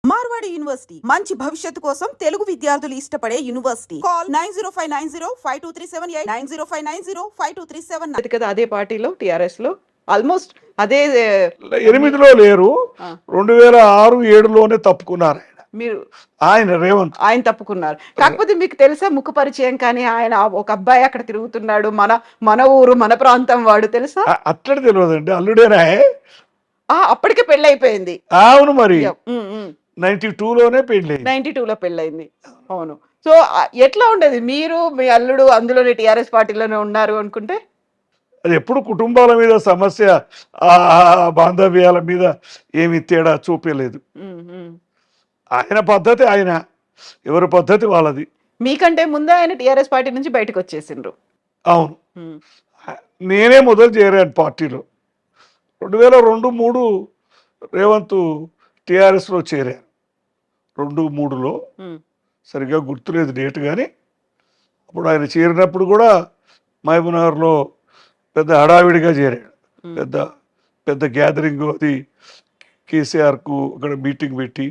Marwadi university మంచి భవిష్యత్తు కోసం తెలుగు విద్యార్థులు ఇష్టపడే యూనివర్సిటీ. కాల్ 9059052378 9059052379. కదా అదే పార్టీలో టిఆర్ఎస్ లో ఆల్మోస్ట్ అదే 8లో లేరు, 2006-7లోనే తప్పుకున్నారు మీరు ఆయన రేవంత్ ఆయన తప్పుకున్నారు. కాకపోతే మీకు తెలుసా ముఖ పరిచయం కానీ ఆయన ఒక అబ్బాయి అక్కడ తిరుగుతున్నాడు, మన ఊరు మన ప్రాంతం వాడు తెలుసా? అట్లనే తెలియదండి, అల్లుడేనా? అప్పటికే పెళ్ళి అయిపోయింది. అవును, మరి 92లోనే పెళ్ళి, 92లో పెళ్ళయింది. అవును. సో ఎట్లా ఉండేది? మీరు మీ అల్లుడు అందులోనే టిఆర్ఎస్ పార్టీలోనే ఉన్నారు అనుకుంటే అది ఎప్పుడు కుటుంబాల మీద సమస్య, ఆ బాంధవ్యాల మీద ఏమి తేడా చూపలేదు. ఆయన పద్ధతి ఆయన, ఎవరి పద్ధతి వాళ్ళది. మీకంటే ముందే ఆయన టిఆర్ఎస్ పార్టీ నుంచి బయటకు వచ్చేసిండ్రు. అవును, నేనే మొదలు చేరాను పార్టీలో. 2002-3 రేవంత్ టిఆర్ఎస్లో చేరాను. 2-3లో సరిగ్గా గుర్తులేదు డేట్, కానీ అప్పుడు ఆయన చేరినప్పుడు కూడా మహబూబ్నగర్లో పెద్ద హడావిడిగా చేరాడు. పెద్ద గ్యాదరింగ్, అది కేసీఆర్కు అక్కడ మీటింగ్ పెట్టి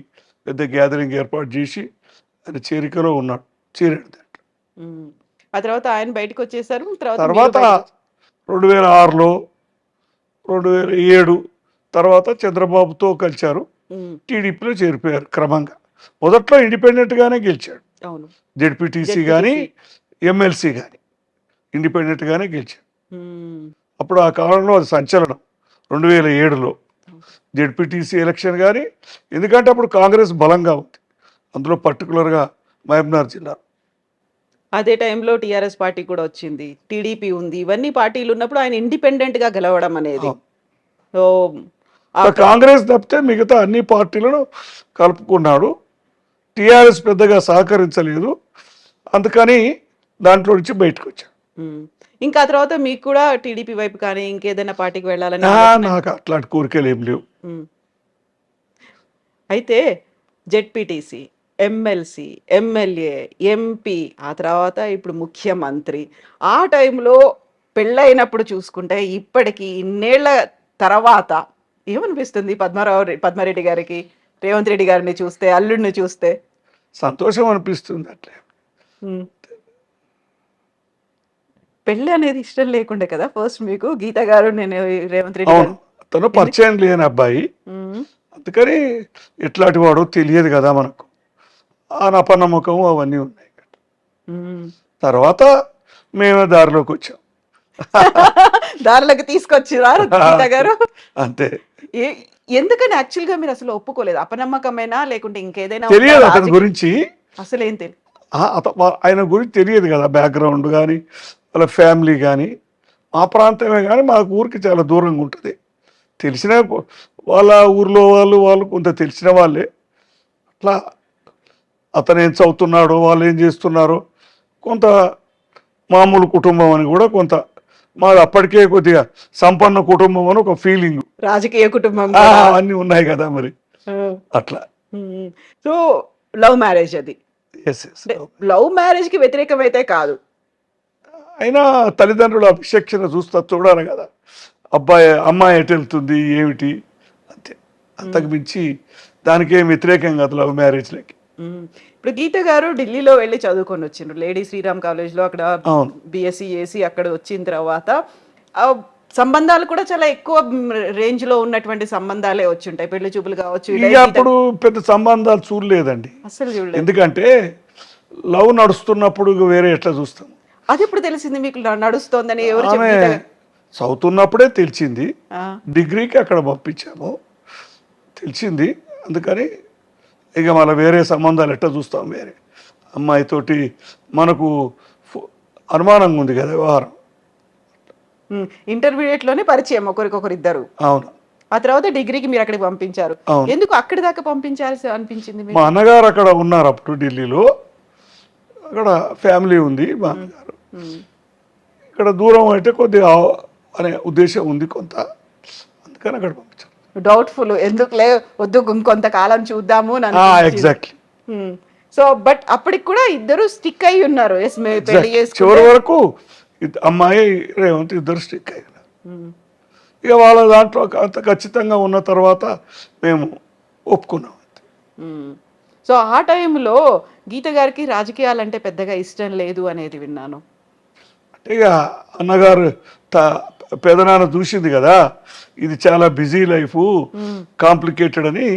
పెద్ద గ్యాదరింగ్ ఏర్పాటు చేసి ఆయన చేరికలో చేరాడు దాంట్లో. ఆ తర్వాత ఆయన బయటకు వచ్చేసారు. తర్వాత 2006లో 2007 తర్వాత చంద్రబాబుతో కలిశారు, టీడీపీలో చేరిపోయారు క్రమంగా. మొదట్లో ఇండిపెండెంట్గానే గెలిచాడు, జెడ్పీటీసీ కానీ ఎమ్మెల్సీ కానీ ఇండిపెండెంట్గానే గెలిచాడు. అప్పుడు ఆ కాలంలో అది సంచలనం 2007లో జెడ్పీటీసీ ఎలక్షన్. కానీ ఎందుకంటే అప్పుడు కాంగ్రెస్ బలంగా ఉంది, అందులో పర్టికులర్గా మహబూబ్నగర్ జిల్లా. అదే టైంలో టిఆర్ఎస్ పార్టీ కూడా వచ్చింది, టీడీపీ ఉంది, ఇవన్నీ పార్టీలు ఉన్నప్పుడు ఆయన ఇండిపెండెంట్గా గెలవడం అనేది. సో కాంగ్రెస్ తప్పితే మిగతా అన్ని పార్టీలను కలుపుకున్నాడు. టిఆర్ఎస్ పెద్దగా సహకరించలేదు, అందుకని దాంట్లో నుంచి బయటకు వచ్చాడు. ఇంకా తర్వాత మీకు కూడా టీడీపీ వైపు కానీ ఇంకేదైనా పార్టీకి వెళ్ళాలని? నాకు అట్లాంటి కోరికలు ఏం లేవు. అయితే జెడ్పీటీసీ, ఎమ్మెల్సీ, ఎమ్మెల్యే, ఎంపీ, ఆ తర్వాత ఇప్పుడు ముఖ్యమంత్రి, ఆ టైంలో పెళ్ళైనప్పుడు చూసుకుంటే ఇప్పటికి ఇన్నేళ్ల తర్వాత ఏమనిపిస్తుంది పద్మారెడ్డి గారికి, రేవంత్ రెడ్డి గారిని చూస్తే, అల్లుడిని చూస్తే? సంతోషం అనిపిస్తుంది. అట్లే పెళ్ళి అనేది ఇష్టం లేకుండే కదా ఫస్ట్ మీకు? గీత గారు, నేను రేవంత్ రెడ్డి గారు తను పరిచయం లేని అబ్బాయి, అందుకని ఎట్లాంటి వాడో తెలియదు కదా మనకు, ఆ నపనమ్మకం అవన్నీ ఉన్నాయి. తర్వాత మేమే దారిలోకి వచ్చాం. దారిలోకి తీసుకొచ్చిరారు గీత గారు అంతే. ఎందుకని యాక్చువల్గా మీరు అసలు ఒప్పుకోలేదు? అపనమ్మకమేనా లేకుంటే ఇంకేదైనా? తెలియదు అతని గురించి, అసలు ఏం తెలియదు. ఆయన గురించి తెలియదు కదా, బ్యాక్గ్రౌండ్ కానీ వాళ్ళ ఫ్యామిలీ కానీ. మా ప్రాంతమే కానీ మా ఊరికి చాలా దూరంగా ఉంటుంది. తెలిసిన వాళ్ళ ఊర్లో వాళ్ళు కొంత తెలిసిన వాళ్ళే. అట్లా అతను ఏం చదువుతున్నాడో, వాళ్ళు ఏం చేస్తున్నారో, కొంత మామూలు కుటుంబం అని కూడా కొంత, మాది అప్పటికే కొద్దిగా సంపన్న కుటుంబం అని ఒక ఫీలింగ్, రాజకీయ కుటుంబం అన్నీ ఉన్నాయి కదా మరి అట్లా. సో లవ్ మ్యారేజ్ అది. లవ్ మ్యారేజ్ కి వ్యతిరేకమైతే కాదు, అయినా తల్లిదండ్రుల విచక్షణ చూడాలి కదా, అమ్మాయి ఎటు వెళ్తుంది ఏమిటి, అంతే. అంతకు మించి దానికేం వ్యతిరేకం కాదు లవ్ మ్యారేజ్లకి. ఇప్పుడు గీత గారు ఢిల్లీలో వెళ్ళి చదువుకొని వచ్చిండ్రు, లేడీ శ్రీరామ్ కాలేజ్లో. అక్కడ బిఎస్సి చేసి అక్కడ వచ్చిన తర్వాత సంబంధాలు కూడా చాలా ఎక్కువ రేంజ్ లో ఉన్నటువంటి సంబంధాలే వచ్చుంటాయి, పెళ్లి చూపులు కావచ్చు. అప్పుడు పెద్ద సంబంధాలు చూడలేదండి అసలు చూడలేదు, ఎందుకంటే లవ్ నడుస్తున్నప్పుడు వేరే ఎట్లా చూస్తాం. అది ఎప్పుడు తెలిసింది మీకు నడుస్తోందని? ఎవరు చదువుతున్నప్పుడే తెలిసింది, డిగ్రీకి అక్కడ పంపించాము, తెలిసింది. అందుకని ఇక మళ్ళీ వేరే సంబంధాలు ఎట్లా చూస్తాం, వేరే అమ్మాయితోటి మనకు అనుమానంగా ఉంది కదా వ్యవహారం. ఇంటర్మీడియట్ లోనే పరిచయం ఒకరికొకరు ఇద్దరు. అవును. ఆ తర్వాత డిగ్రీకి మీరు అక్కడికి పంపించారు. ఎందుకు అక్కడి దాకా పంపించాల్సి అనిపించింది? మా అన్నగారు అక్కడ ఉన్నారు అప్పుడు ఢిల్లీలో, అక్కడ ఫ్యామిలీ ఉంది మా అన్నగారు. ఇక్కడ దూరం అయితే కొద్దిగా అనే ఉద్దేశం ఉంది కొంత, అందుకని అక్కడ పంపించారు. డౌట్ఫుల్, ఎందుకు వద్దు ఇంకొంతకాలం చూద్దాము. ఎగ్జాక్ట్లీ. సో బట్ అప్పటికి కూడా ఇద్దరు స్టిక్ అయి ఉన్నారు. చివరి వరకు అమ్మాయి రేవంత్ ఇద్దరు స్టిక్ అయ్యారు. ఇక వాళ్ళ దాంట్లో అంత ఖచ్చితంగా ఉన్న తర్వాత మేము ఒప్పుకున్నాం. సో ఆ టైంలో గీత గారికి రాజకీయాలంటే పెద్దగా ఇష్టం లేదు అనేది విన్నాను. అంటే ఇక అన్నగారు పెదనాన్న చూసింది కదా, ఇది చాలా బిజీ లైఫ్, కాంప్లికేటెడ్ అని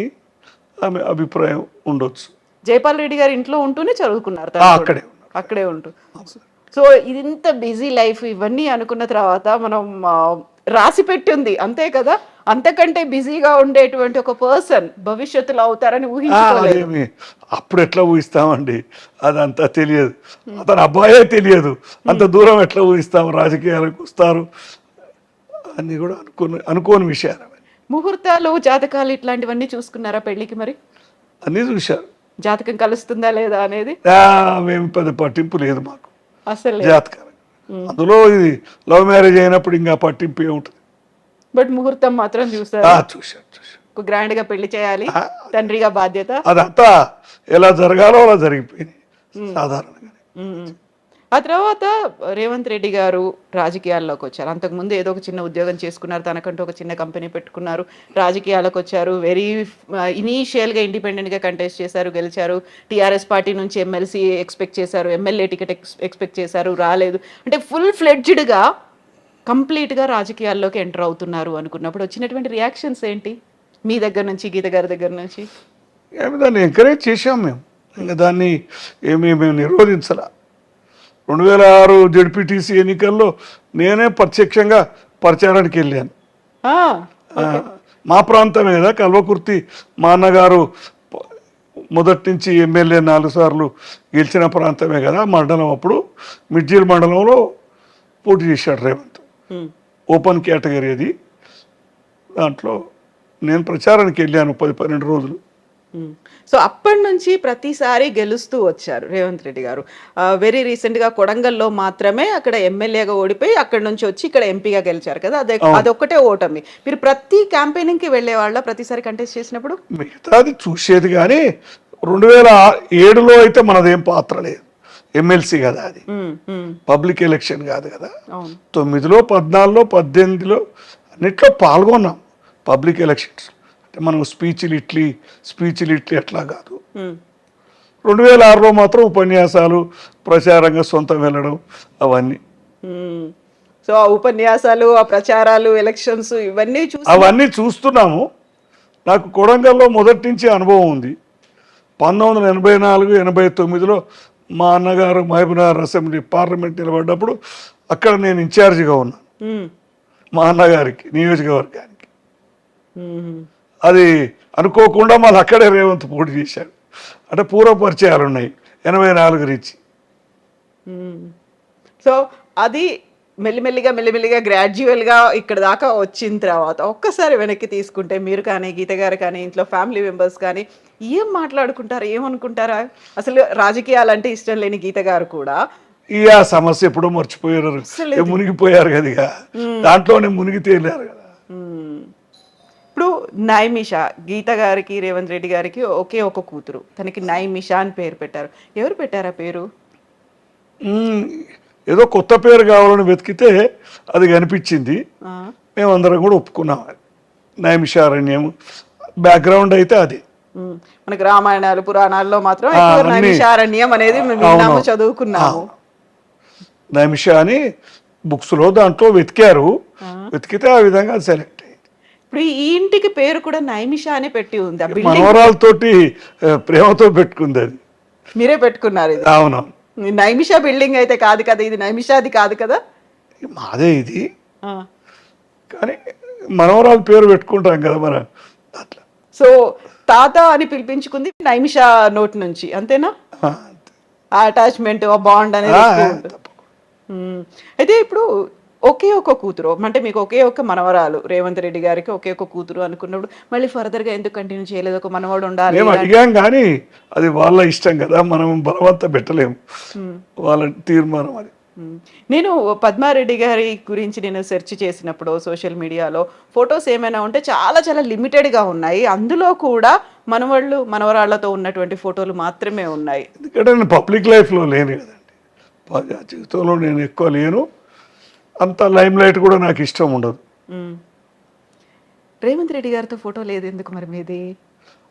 ఆమె అభిప్రాయం ఉండొచ్చు. జైపాల్ రెడ్డి గారి ఇంట్లో ఉంటూనే చదువుకున్నారు అక్కడే అక్కడే ఉంటూ. సో ఇది ఇంత బిజీ లైఫ్ ఇవన్నీ అనుకున్న తర్వాత మనం రాసి పెట్టింది అంతే కదా, అంతకంటే బిజీగా ఉండేటువంటి ఒక పర్సన్ భవిష్యత్తులో అవుతారని ఊహించుకోలేదు. అప్పుడు ఎట్లా ఊహిస్తామండి, అదంతా తెలియదు, అతని అబ్బాయే తెలియదు, అంత దూరం ఎట్లా ఊహిస్తాం, రాజకీయాలకు వస్తారు అన్ని కూడా అనుకోని విషయాలు. ముహూర్తాలు, జాతకాలు ఇట్లాంటివన్నీ చూసుకున్నారా పెళ్లికి? మరి అన్నీ చూశారు. జాతకం కలుస్తుందా లేదా అనేది మేము పెద్ద పట్టింపు లేదు మాకు అసలు జాతకాలు. అందులో ఇది లవ్ మ్యారేజ్ అయినప్పుడు ఇంకా పట్టింపు ఏముంటుంది. బట్ ముహూర్తం మాత్రం చూసారు. చూశారు. గ్రాండ్ గా పెళ్లి చేయాలి, తండ్రిగా బాధ్యత, అదంతా ఎలా జరగాలో అలా జరిగిపోయింది సాధారణంగా. ఆ తర్వాత రేవంత్ రెడ్డి గారు రాజకీయాల్లోకి వచ్చారు. అంతకుముందు ఏదో ఒక చిన్న ఉద్యోగం చేసుకున్నారు, తనకంటూ ఒక చిన్న కంపెనీ పెట్టుకున్నారు, రాజకీయాలకు వచ్చారు. వెరీ ఇనీషియల్గా ఇండిపెండెంట్గా కంటెస్ట్ చేశారు, గెలిచారు. టీఆర్ఎస్ పార్టీ నుంచి ఎమ్మెల్సీ ఎక్స్పెక్ట్ చేశారు, ఎమ్మెల్యే టికెట్ ఎక్స్పెక్ట్ చేశారు, రాలేదు. అంటే ఫుల్ ఫ్లెడ్జ్డ్గా కంప్లీట్గా రాజకీయాల్లోకి ఎంటర్ అవుతున్నారు అనుకున్నప్పుడు వచ్చినటువంటి రియాక్షన్స్ ఏంటి మీ దగ్గర నుంచి, గీత గారి దగ్గర నుంచి? దాన్ని ఎంకరేజ్ చేసాం మేము, ఇంకా దాన్ని మేము నిరోధించాల. 2006 జడ్పీటీసీ ఎన్నికల్లో నేనే ప్రత్యక్షంగా ప్రచారానికి వెళ్ళాను. మా ప్రాంతమే కదా కల్వకుర్తి, మా అన్నగారు మొదటి నుంచి ఎమ్మెల్యే 4 సార్లు గెలిచిన ప్రాంతమే కదా మండలం. అప్పుడు మిడ్జిల్ మండలంలో పోటీ చేశాడు రేవంత్, ఓపెన్ కేటగిరీ అది. దాంట్లో నేను ప్రచారానికి వెళ్ళాను 10-12 రోజులు. సో అప్పటి నుంచి ప్రతిసారి గెలుస్తూ వచ్చారు రేవంత్ రెడ్డి గారు. వెరీ రీసెంట్గా కొడంగల్లో మాత్రమే అక్కడ ఎమ్మెల్యేగా ఓడిపోయి అక్కడి నుంచి వచ్చి ఇక్కడ ఎంపీగా గెలిచారు కదా, అదొక్కటే ఓటమి. మీరు ప్రతి క్యాంపెయినింగ్కి వెళ్ళే వాళ్ళ ప్రతిసారి కంటెస్ట్ చేసినప్పుడు? మిగతాది చూసేది, కానీ 2007లో అయితే మనదేం పాత్ర లేదు, ఎమ్మెల్సీ కదా అది, పబ్లిక్ ఎలక్షన్ కాదు కదా. 9లో 14లో 18లో అన్నిట్లో పాల్గొన్నాం పబ్లిక్ ఎలక్షన్స్. అంటే మనం స్పీచ్లు ఇట్లీ అట్లా కాదు. 2006లో మాత్రం ఉపన్యాసాలు, ప్రచారంగా సొంతం వెళ్ళడం అవన్నీ. సో ఆ ఉపన్యాసాలు, ఆ ప్రచారాలు, ఎలక్షన్స్ అవన్నీ చూస్తున్నాము. నాకు కొడంగల్లో మొదటి నుంచి అనుభవం ఉంది. 1984-89లో మా అన్నగారు మహబూబ్నగర్ అసెంబ్లీ పార్లమెంట్ నిలబడ్డప్పుడు అక్కడ నేను ఇన్ఛార్జిగా ఉన్నాను మా అన్నగారికి నియోజకవర్గానికి. అది అనుకోకుండా మళ్ళీ అక్కడే రేవంత్ పోటీ చేశాడు. అంటే పూర్వ పరిచయాలు ఉన్నాయి 84 నుంచి. సో అది మెల్లిమెల్లిగా గ్రాడ్యువల్గా ఇక్కడ దాకా వచ్చిన తర్వాత ఒక్కసారి వెనక్కి తీసుకుంటే మీరు కానీ, గీత గారు కానీ, ఇంట్లో ఫ్యామిలీ మెంబర్స్ కానీ ఏం మాట్లాడుకుంటారు, ఏమనుకుంటారా? అసలు రాజకీయాలంటే ఇష్టం లేని గీత గారు కూడా ఈ ఆ సమస్య ఎప్పుడో మర్చిపోయారు, మునిగిపోయారు కదా, ఇక దాంట్లోనే మునిగి తేలారు కదా. ఇప్పుడు నైమిషా, గీత గారికి రేవంత్ రెడ్డి గారికి ఒకే ఒక కూతురు, తనకి నైమిషా అని పేరు పెట్టారు. ఎవరు పెట్టారా పేరు? ఏదో కొత్త పేరు కావాలని వెతికితే అది కనిపించింది, మేమందరం కూడా ఒప్పుకున్నాం. నైమిషారణ్యం బ్యాక్గ్రౌండ్ అయితే అది. మనకి రామాయణాలు, పురాణాల్లో మాత్రం నైమిషారణ్యం అనేది చదువుకున్నాము. నైమిషా అని బుక్స్లో దాంట్లో వెతికితే ఆ విధంగా సెలెక్ట్. ఇప్పుడు ఈ ఇంటికి పేరు కూడా నైమిషా అని పెట్టి ఉంది. మనవరాలతోటి ప్రేమతో పెట్టుకుంది, అది మీరే పెట్టుకున్నారు. అవునవును. నైమిషా బిల్డింగ్ అయితే కాదు కదా, ఇది నైమిషాది కాదు కదా, మాదే ఇది. కానీ మనవరాలు పేరు పెట్టుకుంటాం కదా మనం అట్లా. సో తాత అని పిలిపించుకుంది నైమిషా నోట్ నుంచి, అంతేనా? ఆ అటాచ్మెంట్, ఆ బాండ్ అనేది. అయితే ఇప్పుడు ఒకే ఒక కూతురు అంటే మీకు ఒకే ఒక మనవరాలు, రేవంత్ రెడ్డి గారికి ఒకే ఒక కూతురు అనుకున్నప్పుడు మళ్ళీ ఫర్దర్ గా ఎందుకు కంటిన్యూ చేయలేదు? ఒక మనవాడు ఉండాలి. మేము అడిగాం కానీ అది వాళ్ళ ఇష్టం కదా, మనం బలవంతం పెట్టలేము, వాళ్ళ తీర్మానం అది. నేను పద్మారెడ్డి గారి గురించి నేను సెర్చ్ చేసినప్పుడు సోషల్ మీడియాలో ఫొటోస్ ఏమైనా ఉంటే చాలా చాలా లిమిటెడ్గా ఉన్నాయి. అందులో కూడా మనవాళ్ళు మనవరాళ్లతో ఉన్నటువంటి ఫోటోలు మాత్రమే ఉన్నాయి. ఎందుకంటే నేను పబ్లిక్ లైఫ్లో లేను కదండి, జీవితంలో నేను ఎక్కువ లేను, అంత లైమ్ లైట్ కూడా నాకు ఇష్టం ఉండదు. రేవంత్ రెడ్డి గారితో ఫోటో లేదు ఎందుకు మరి మీది?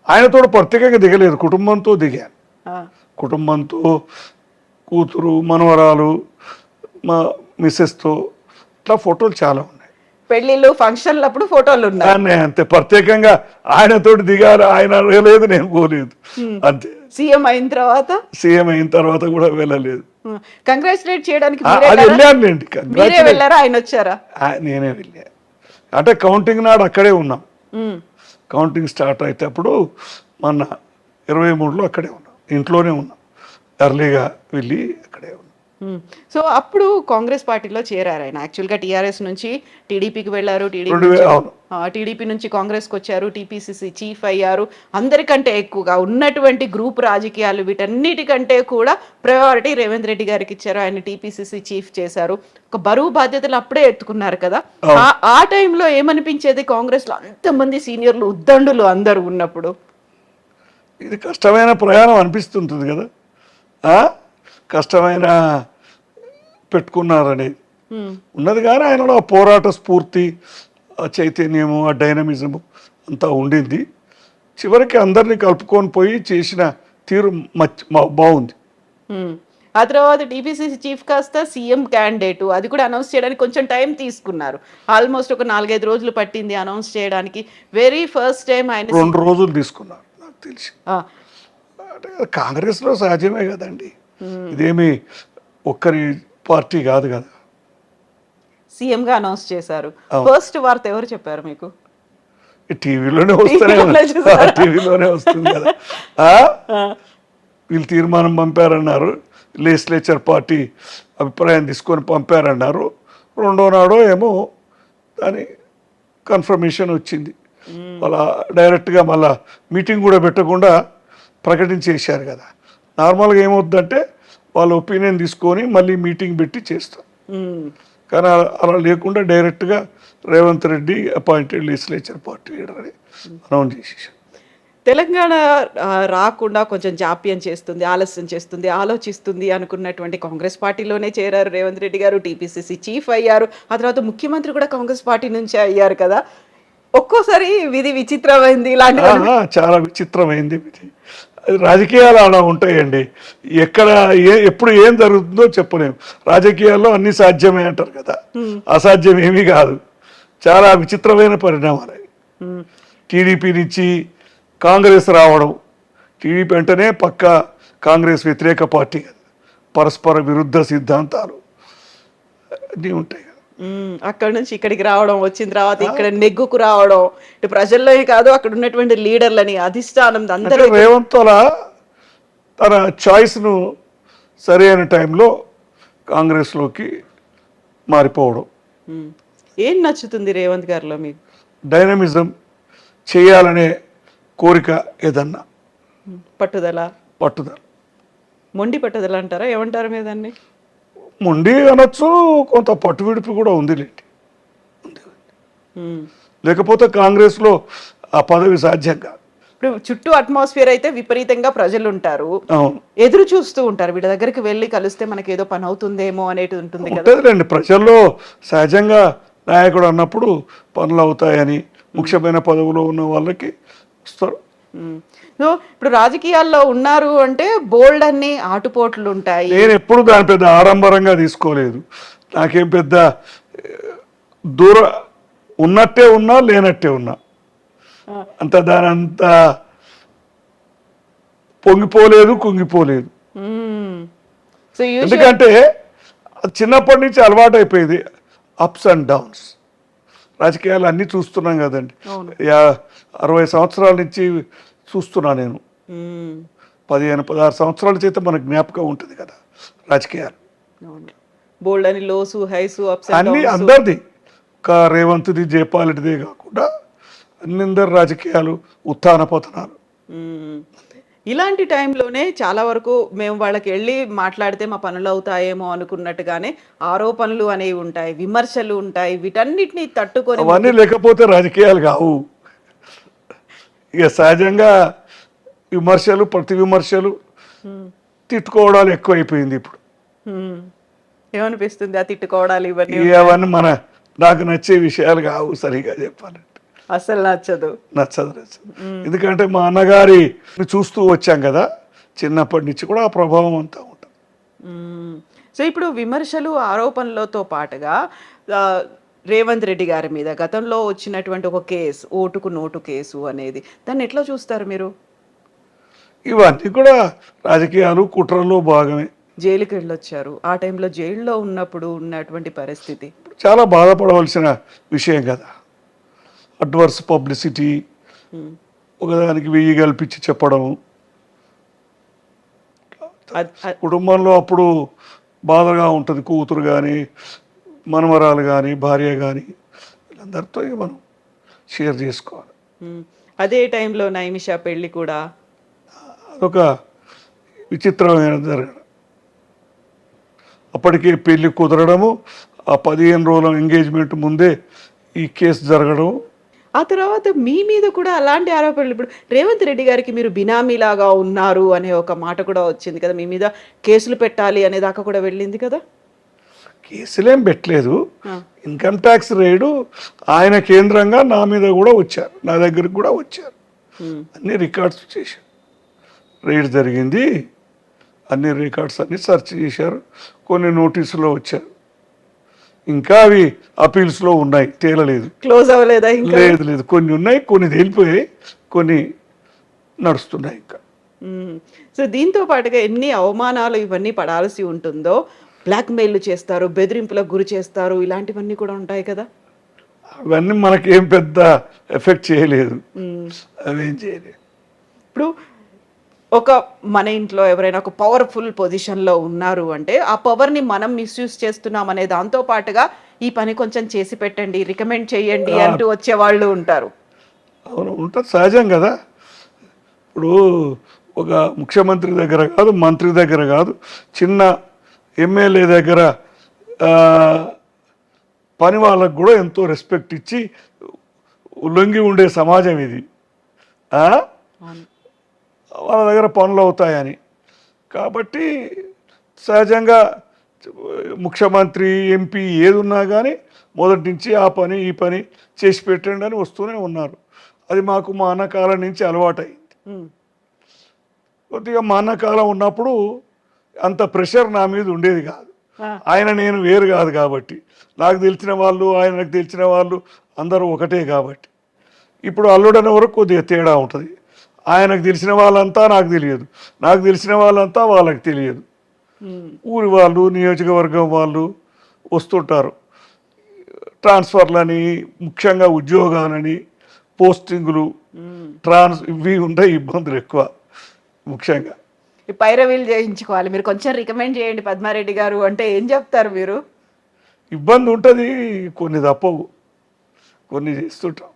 ఆయనతో ప్రత్యేకంగా దిగలేదు, కుటుంబంతో దిగాను. ఆ, కుటుంబంతో, కూతురు, మనవరాలు, మా మిస్సెస్తో ఇట్లా ఫోటోలు చాలా ఉన్నాయి. పెళ్లిళ్ళు ఫంక్షన్లు అప్పుడు ఫోటోలు ఉన్నాయి. దాన్ని అంతే ప్రత్యేకంగా ఆయనతోటి దిగారు, ఆయన వెళ్ళలేదు, నేను పోలేదు అంతే. సీఎం అయిన తర్వాత సీఎం అయిన తర్వాత కూడా వెళ్ళలేదు. కంగ్రాచులేట్ చేయడానికి అది మీరే వెళ్ళానులేండి, వెళ్ళారా, ఆయన వచ్చారా? నేనే వెళ్ళా. అంటే కౌంటింగ్ నాడు అక్కడే ఉన్నాం. కౌంటింగ్ స్టార్ట్ అయితే అప్పుడు మొన్న 23లో అక్కడే ఉన్నాం, ఇంట్లోనే ఉన్నాం. ఎర్లీగా వెళ్ళి అక్కడే ఉన్నాం. సో అప్పుడు కాంగ్రెస్ పార్టీలో చేరారు ఆయన. యాక్చువల్గా టీఆర్ఎస్ నుంచి టీడీపీకి వెళ్ళారు, అవును. టీడీపీ నుంచి కాంగ్రెస్కి వచ్చారు, టీపీసీసీ చీఫ్ అయ్యారు. అందరికంటే ఎక్కువగా ఉన్నటువంటి గ్రూప్ రాజకీయాలు వీటన్నిటికంటే కూడా ప్రయారిటీ రేవంత్ రెడ్డి గారికి ఇచ్చారు. ఆయన టీపీసీసీ చీఫ్ చేశారు. ఒక బరువు బాధ్యతలు అప్పుడే ఎత్తుకున్నారు కదా. ఆ టైంలో ఏమనిపించేది కాంగ్రెస్లో అంతమంది సీనియర్లు ఉద్దండులు అందరూ ఉన్నప్పుడు? ఇది కష్టమైన ప్రయాణం అనిపిస్తుంటుంది కదా, కష్టమైన పెట్టుకున్నారనేది ఉన్నది. కానీ ఆయనలో ఆ పోరాట స్ఫూర్తి, ఆ చైతన్యము, ఆ డైనమిజము అంతా ఉండింది. చివరికి అందరినీ కలుపుకొని పోయి చేసిన తీరు బాగుంది. ఆ తర్వాత టీపీసీసీ చీఫ్ కాస్త సీఎం క్యాండిడేట్, అది కూడా అనౌన్స్ చేయడానికి కొంచెం టైం తీసుకున్నారు. ఆల్మోస్ట్ ఒక 4-5 రోజులు పట్టింది అనౌన్స్ చేయడానికి. వెరీ ఫస్ట్ టైం ఆయన 2 రోజులు తీసుకున్నారు నాకు తెలిసి. అంటే కాంగ్రెస్లో సహజమే కదండి, ఇదేమి ఒక్కరి పార్టీ కాదు కదా. సీఎం గా అనౌన్స్ చేశారు. ఫస్ట్ వార్త ఎవరు చెప్పారు మీకు? టీవీలోనే టీవీలోనే వస్తుంది కదా. వీళ్ళు తీర్మానం పంపారన్నారు, లెజిస్లేచర్ పార్టీ అభిప్రాయం తీసుకొని పంపారన్నారు. రెండో నాడో ఏమో దాని కన్ఫర్మేషన్ వచ్చింది. అలా డైరెక్ట్గా మళ్ళా మీటింగ్ కూడా పెట్టకుండా ప్రకటించేశారు కదా. నార్మల్గా ఏమవుద్దంటే వాళ్ళ ఒపీనియన్ తీసుకొని మళ్ళీ మీటింగ్ పెట్టి చేస్తారు. కానీ అలా లేకుండా డైరెక్ట్గా Revanth Reddy appointed legislature party leader అని అనౌన్స్ చేసేసారు. తెలంగాణ రాకుండా కొంచెం జాప్యం చేస్తుంది, ఆలస్యం చేస్తుంది, ఆలోచిస్తుంది అనుకున్నటువంటి కాంగ్రెస్ పార్టీలోనే చేరారు రేవంత్ రెడ్డి గారు. టీపీసీసీ చీఫ్ అయ్యారు. ఆ తర్వాత ముఖ్యమంత్రి కూడా కాంగ్రెస్ పార్టీ నుంచే అయ్యారు కదా. ఒక్కోసారి విధి విచిత్రమైంది, ఇలాంటి చాలా విచిత్రమైంది విధి. రాజకీయాలు అలా ఉంటాయండి, ఎక్కడ ఎప్పుడు ఏం జరుగుతుందో చెప్పలేము. రాజకీయాల్లో అన్ని సాధ్యమే అంటారు కదా, అసాధ్యం ఏమీ కాదు. చాలా విచిత్రమైన పరిణామాలు. టీడీపీ నుంచి కాంగ్రెస్ రావడం, టీడీపీ అంటేనే పక్క కాంగ్రెస్ వ్యతిరేక పార్టీ కదా, పరస్పర విరుద్ధ సిద్ధాంతాలు అన్నీ ఉంటాయి. అక్కడ నుంచి ఇక్కడికి రావడం, వచ్చిన తర్వాత ఇక్కడ నెగ్గుకు రావడం, ఇటు ప్రజల్లో కాదు అక్కడ ఉన్నటువంటి లీడర్లని, అధిష్టానం అందరూ. రేవంత్ అలా తన చాయిస్ను సరైన టైంలో కాంగ్రెస్లోకి మారిపోవడం. ఏం నచ్చుతుంది రేవంత్ గారిలో మీకు? డైనమిజం, చేయాలనే కోరిక, ఏదన్నా పట్టుదల. మొండి పట్టుదల అంటారా, ఏమంటారు మీద దాన్ని? మొండి అనొచ్చు, కొంత పట్టు విడుపు కూడా ఉంది లేండి. లేకపోతే కాంగ్రెస్లో ఆ పదవి సాధ్యం కాదు. ఇప్పుడు చుట్టూ అట్మాస్ఫియర్ అయితే విపరీతంగా ప్రజలు ఉంటారు, ఎదురు చూస్తూ ఉంటారు. వీళ్ళ దగ్గరికి వెళ్ళి కలిస్తే మనకి ఏదో పని అవుతుందేమో అనేది ఉంటుంది కదా. ఉంటుందిలేండి, ప్రజల్లో సహజంగా నాయకుడు అన్నప్పుడు పనులు అవుతాయని ముఖ్యమైన పదవిలో ఉన్న వాళ్ళకి వస్తారు. సో ఇప్పుడు రాజకీయాల్లో ఉన్నారు అంటే బోల్డ్ అన్ని ఆటుపోట్లు ఉంటాయి. నేను ఎప్పుడు దాని పెద్ద ఆడంబరంగా తీసుకోలేదు. నాకేం పెద్ద దూరం ఉన్నట్టే ఉన్నా, లేనట్టే ఉన్నా, అంత దాని అంత పొంగిపోలేదు, కుంగిపోలేదు. ఎందుకంటే చిన్నప్పటి నుంచి అలవాటు అయిపోయింది. అప్స్ అండ్ డౌన్స్, రాజకీయాలు అన్నీ చూస్తున్నాం కదండి. 60 సంవత్సరాల నుంచి చూస్తున్నా నేను. 15-16 సంవత్సరాల చేత మనకు జ్ఞాపకం ఉంటుంది కదా రాజకీయాలు. బోల్డ్ అని లోసు హైసు అప్స్ అన్ని అందరిది, రేవంత్ది, జయపాలరెడ్డిదే కాకుండా అందరి రాజకీయాలు ఉత్థాన పతనాలు. ఇలాంటి టైంలోనే చాలా వరకు మేము వాళ్ళకి వెళ్ళి మాట్లాడితే మా పనులు అవుతాయేమో అనుకున్నట్టుగానే ఆరోపణలు అనేవి ఉంటాయి, విమర్శలు ఉంటాయి. వీటన్నిటిని తట్టుకొని అవన్నీ లేకపోతే రాజకీయాలు కావు. ఇక సహజంగా విమర్శలు, ప్రతి విమర్శలు, తిట్టుకోవడాలు ఎక్కువైపోయింది ఇప్పుడు. ఏమనిపిస్తుంది ఆ తిట్టుకోవడాలు? అవన్నీ నాకు నచ్చే విషయాలు కావు సరిగా చెప్పాలంటే. అసలు నచ్చదు. నచ్చదు. ఎందుకంటే మా అన్నగారి చూస్తూ వచ్చాం కదా, చిన్నప్పటి నుంచి కూడా ఆ ప్రభావం అంతా ఉంటుంది. సో ఇప్పుడు విమర్శలు ఆరోపణలతో పాటుగా రేవంత్ రెడ్డి గారి మీద గతంలో వచ్చినటువంటి ఒక కేసు, ఓటుకు నోటు కేసు అనేది, దాన్ని ఎట్లా చూస్తారు మీరు? ఇవన్నీ కూడా రాజకీయాలు కుట్రలో భాగమే. జైలుకి వెళ్ళొచ్చారు, ఆ టైంలో జైల్లో ఉన్నప్పుడు ఉన్నటువంటి పరిస్థితి చాలా బాధపడవలసిన విషయం కదా. అడ్వర్స్ పబ్లిసిటీ, ఒకదానికి 1000 కల్పించి చెప్పడం, కుటుంబంలో అప్పుడు బాధగా ఉంటుంది. కూతురు కానీ, మనవరాలు కానీ, భార్య కానీ, వీళ్ళందరితో ఇక మనం షేర్ చేసుకోవాలి. అదే టైంలో నైమిషా పెళ్ళి కూడా అదొక విచిత్రమైన జరగడం. అప్పటికే పెళ్లి కుదరడము, ఆ 15 రోజుల ఎంగేజ్మెంట్ ముందే ఈ కేసు జరగడం. ఆ తర్వాత మీ మీద కూడా అలాంటి ఆరోపణలు, ఇప్పుడు రేవంత్ రెడ్డి గారికి మీరు బినామీలాగా ఉన్నారు అనే ఒక మాట కూడా వచ్చింది కదా, మీ మీద కేసులు పెట్టాలి అనే దాకా కూడా వెళ్ళింది కదా. కేసులేం పెట్టలేదు. ఇన్కమ్ ట్యాక్స్ రైడు ఆయన కేంద్రంగా నా మీద కూడా వచ్చారు, నా దగ్గరికి కూడా వచ్చారు. అన్ని రికార్డ్స్ చేశారు. రైడ్ జరిగింది, అన్ని రికార్డ్స్ అన్ని సెర్చ్ చేశారు. కొన్ని నోటీసులో వచ్చారు, ఇంకా అవి అపీల్స్లో ఉన్నాయి, తేలలేదు, క్లోజ్ అవ్వలేదా? లేదు. కొన్ని ఉన్నాయి, కొన్ని తేలిపోయాయి, కొన్ని నడుస్తున్నాయి ఇంకా. సో దీంతో పాటుగా ఎన్ని అవమానాలు ఇవన్నీ పడాల్సి ఉంటుందో, బ్లాక్మెయిల్ చేస్తారు, బెదిరింపులకు గురి చేస్తారు, ఇలాంటివన్నీ కూడా ఉంటాయి కదా. అవన్నీ మనకేం పెద్ద ఎఫెక్ట్ చేయలేదు, అవేం చేయలేదు. ఇప్పుడు ఒక మన ఇంట్లో ఎవరైనా ఒక పవర్ఫుల్ పొజిషన్లో ఉన్నారు అంటే, ఆ పవర్ని మనం మిస్యూజ్ చేస్తున్నాం అనే దాంతో పాటుగా ఈ పని కొంచెం చేసి పెట్టండి, రికమెండ్ చేయండి అంటూ వచ్చే వాళ్ళు ఉంటారు. అవును, ఉంటుంది, సహజం కదా. ఇప్పుడు ఒక ముఖ్యమంత్రి దగ్గర కాదు, మంత్రి దగ్గర కాదు, చిన్న ఎమ్మెల్యే దగ్గర పని వాళ్ళకు కూడా ఎంతో రెస్పెక్ట్ ఇచ్చి లొంగి ఉండే సమాజం ఇది. వాళ్ళ దగ్గర పనులు అవుతాయని. కాబట్టి సహజంగా ముఖ్యమంత్రి, ఎంపీ ఏది ఉన్నా కానీ మొదటి నుంచి ఆ పని ఈ పని చేసి పెట్టండి అని వస్తూనే ఉన్నారు. అది మాకు మా అన్నకాలం నుంచి అలవాటైంది. కొద్దిగా మా అన్నకాలం ఉన్నప్పుడు అంత ప్రెషర్ నా మీద ఉండేది కాదు. ఆయన నేను వేరు కాదు కాబట్టి, నాకు తెలిసిన వాళ్ళు ఆయనకు తెలిసిన వాళ్ళు అందరూ ఒకటే కాబట్టి. ఇప్పుడు అల్లుడనే వరకు కొద్దిగా తేడా ఉంటుంది. ఆయనకు తెలిసిన వాళ్ళంతా నాకు తెలియదు, నాకు తెలిసిన వాళ్ళంతా వాళ్ళకి తెలియదు. ఊరి వాళ్ళు, నియోజకవర్గం వాళ్ళు వస్తుంటారు. ట్రాన్స్ఫర్లని, ముఖ్యంగా ఉద్యోగాలని, పోస్టింగులు, ఇవి ఉంటాయి, ఇబ్బందులు ఎక్కువ. ముఖ్యంగా ఈ పైరవీలు చేయించుకోవాలి, మీరు కొంచెం రికమెండ్ చేయండి పద్మారెడ్డి గారు అంటే ఏం చెప్తారు మీరు? ఇబ్బంది ఉంటుంది, కొన్ని తప్పవు, కొన్ని చేస్తుంటాం.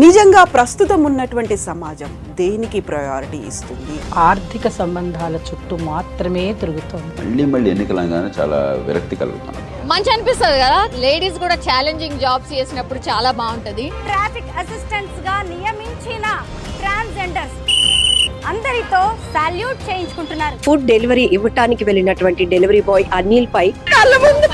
నిజంగా ప్రస్తుతం ఉన్నటువంటి సమాజం దేనికి ప్రయారిటీ ఇస్తుంది? ఆర్థిక సంబంధాల చుట్టూ మాత్రమే తిరుగుతోంది. మళ్ళీ ఎన్నికలంగానే చాలా విరక్తి కలుగుతాం. మంచి అనిపిస్తుంది కదా, లేడీస్ కూడా ఛాలెంజింగ్ జాబ్స్ చేసినప్పుడు చాలా బాగుంటది. ట్రాఫిక్ అసిస్టెంట్స్ గా నియమించిన ట్రాన్స్జెండర్స్ అందరితో సాల్యూట్ చేయించుకుంటున్నారు. ఫుడ్ డెలివరీ ఇవ్వటానికి వెళ్ళినటువంటి డెలివరీ బాయ్ అనిల్ పై కళ్ళ ముందు